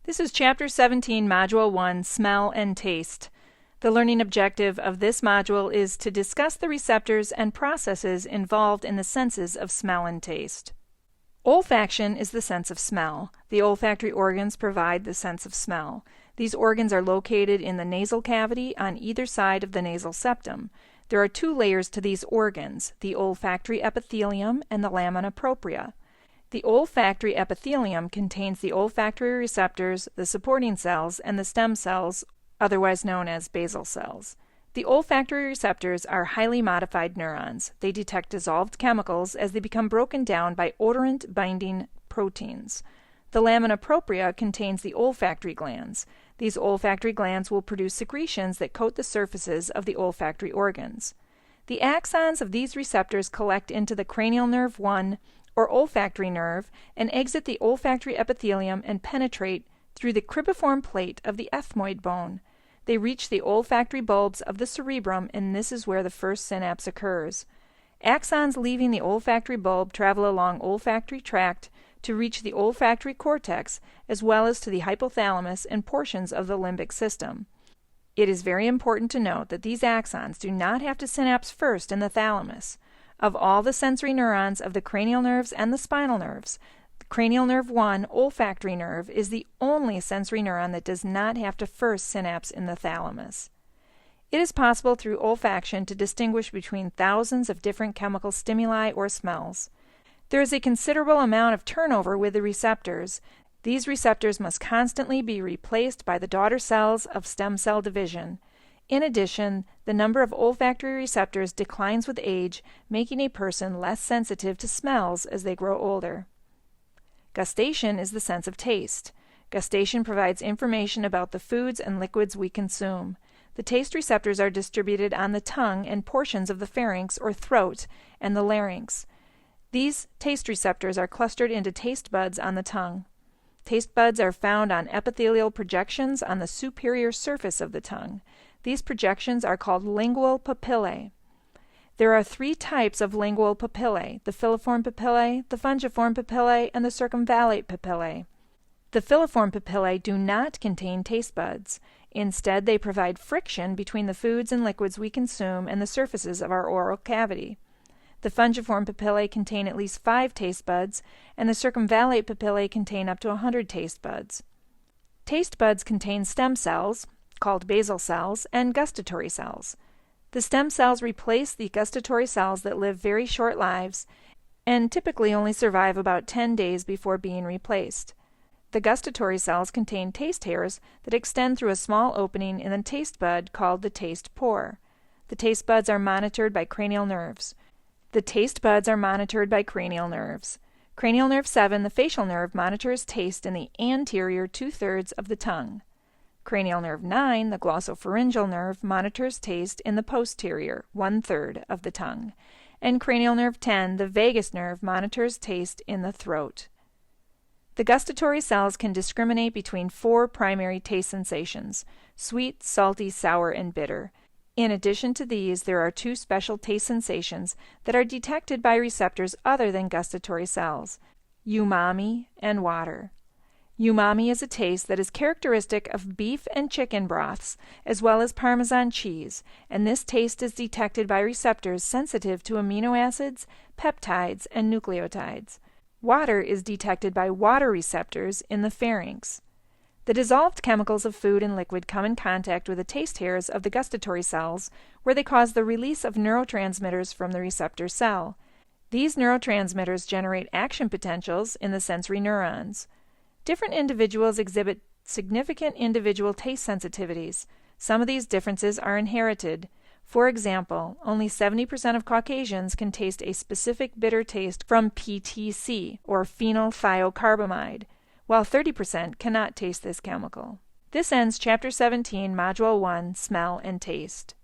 This is Chapter 17, Module 1, Smell and Taste. The learning objective of this module is to discuss the receptors and processes involved in the senses of smell and taste. Olfaction is the sense of smell. The olfactory organs provide the sense of smell. These organs are located in the nasal cavity on either side of the nasal septum. There are two layers to these organs, the olfactory epithelium and the lamina propria. The olfactory epithelium contains the olfactory receptors, the supporting cells, and the stem cells, otherwise known as basal cells. The olfactory receptors are highly modified neurons. They detect dissolved chemicals as they become broken down by odorant-binding proteins. The lamina propria contains the olfactory glands. These olfactory glands will produce secretions that coat the surfaces of the olfactory organs. The axons of these receptors collect into the cranial nerve 1, or olfactory nerve, and exit the olfactory epithelium and penetrate through the cribriform plate of the ethmoid bone. They reach the olfactory bulbs of the cerebrum, and this is where the first synapse occurs. Axons leaving the olfactory bulb travel along olfactory tract to reach the olfactory cortex, as well as to the hypothalamus and portions of the limbic system. It is very important to note that these axons do not have to synapse first in the thalamus. Of all the sensory neurons of the cranial nerves and the spinal nerves, the cranial nerve 1, olfactory nerve, is the only sensory neuron that does not have to first synapse in the thalamus. It is possible through olfaction to distinguish between thousands of different chemical stimuli or smells. There is a considerable amount of turnover with the receptors. These receptors must constantly be replaced by the daughter cells of stem cell division. In addition, the number of olfactory receptors declines with age, making a person less sensitive to smells as they grow older. Gustation is the sense of taste. Gustation provides information about the foods and liquids we consume. The taste receptors are distributed on the tongue and portions of the pharynx or throat and the larynx. These taste receptors are clustered into taste buds on the tongue. Taste buds are found on epithelial projections on the superior surface of the tongue. These projections are called lingual papillae. There are three types of lingual papillae: the filiform papillae, the fungiform papillae, and the circumvallate papillae. The filiform papillae do not contain taste buds. Instead, they provide friction between the foods and liquids we consume and the surfaces of our oral cavity. The fungiform papillae contain at least 5 taste buds, and the circumvallate papillae contain up to 100 taste buds. Taste buds contain stem cells, called basal cells, and gustatory cells. The stem cells replace the gustatory cells that live very short lives and typically only survive about 10 days before being replaced. The gustatory cells contain taste hairs that extend through a small opening in the taste bud called the taste pore. The taste buds are monitored by cranial nerves. Cranial nerve 7, the facial nerve, monitors taste in the anterior 2/3 of the tongue. Cranial nerve 9, the glossopharyngeal nerve, monitors taste in the posterior 1/3 of the tongue. And cranial nerve 10, the vagus nerve, monitors taste in the throat. The gustatory cells can discriminate between 4 primary taste sensations: sweet, salty, sour, and bitter. In addition to these, there are 2 special taste sensations that are detected by receptors other than gustatory cells: umami and water. Umami is a taste that is characteristic of beef and chicken broths, as well as Parmesan cheese, and this taste is detected by receptors sensitive to amino acids, peptides, and nucleotides. Water is detected by water receptors in the pharynx. The dissolved chemicals of food and liquid come in contact with the taste hairs of the gustatory cells, where they cause the release of neurotransmitters from the receptor cell. These neurotransmitters generate action potentials in the sensory neurons. Different individuals exhibit significant individual taste sensitivities. Some of these differences are inherited. For example, only 70% of Caucasians can taste a specific bitter taste from PTC, or phenylthiocarbamide, while 30% cannot taste this chemical. This ends Chapter 17, Module 1, Smell and Taste.